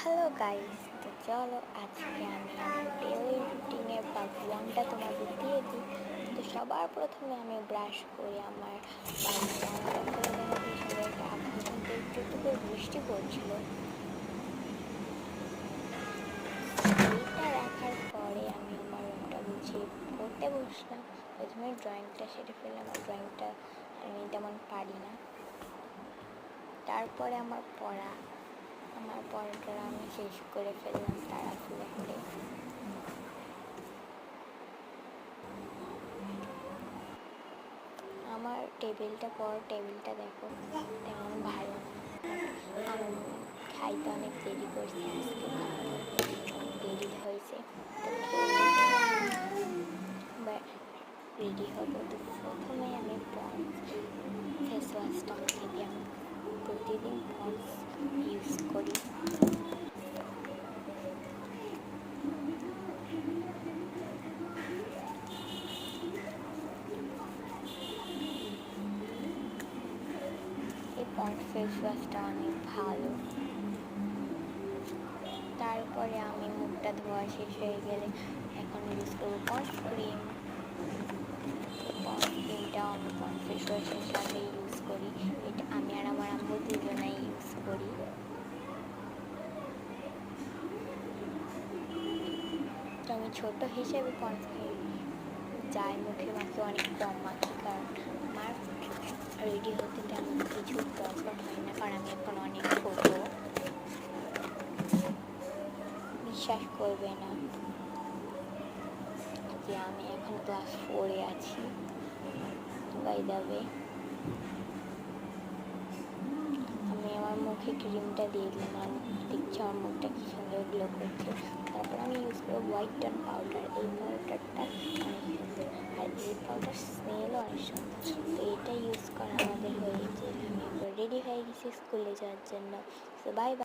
Hello guys, তো চলো আজকে আমি আমার ডেইলি রুটিনের পার্ট 1টা তোমাদের দিয়ে দিই। তো সবার প্রথমে আমি ব্রাশ করে আমার বাড়ির জানালাটা খুলে দেখো কি সুন্দর একটা আকাশ, কিন্তু একটু একটু করে বৃষ্টি পড়ছিল। এইটা রাখার পরে আমি আমার রুমটা গুছিয়ে পড়তে বসলাম। প্রথমে ড্রয়িংটা সেরে ফেললাম, আর ড্রয়িংটা আমি তেমন পারি না। তারপরে আমার পড়াটা আমি শেষ করে ফেললাম তাড়াহুড়ো করে। আমার টেবিলটা দেখো তেমন ভালো না, আমি খাইতে অনেক দেরি করছি, আজকে অনেক দেরি হয়েছে। তো রেডি হবো। তো প্রথমে আমি পন্ডস ফেস ওয়াশটা মেখে দিই। আমি প্রতিদিন পন্ডস ইউজ করি। এই পন্ডস ফেস ওয়াশটা অনেক ভালো। তারপরে আমি মুখটা ধোয়া শেষ হয়ে গেলে এখন ইউজ করবো পন্ডস ক্রিম। পন্ডস ক্রিমটাও আমি পন্ডস ফেস ওয়াশের সাথে ইউজ করি। এটা আমি আর আমার আম্মু দুজনেই ইউজ করি। তো আমি ছোটো হিসেবে পন্ডস ক্রিম যাই মুখে মাখি অনেক কম মাখি, কারণ আমার রেডি হতে তেমন কিছু দরকার হয় না, কারণ আমি এখন অনেক ছোটো। বিশ্বাস করবে না যে আমি এখন ক্লাস 4-এ আছি। বাই দ্য ওয়ে, আমি আমার মুখে ক্রিমটা দিয়ে দিলাম, আর দেখছি আমার মুখটা কি সুন্দর গ্লো করছে। তারপর আমি ইউজ করবো হোয়াইট টোন পাউডার। এই পাউডারটা অনেক সুন্দর, আর এই পাউডার স্মেলও অনেক সুন্দর। তো এটা ইউজ করা আমাদের হয়েছে। আমি এবার রেডি হয়ে গেছি স্কুলে যাওয়ার জন্য। তো বাই বাই।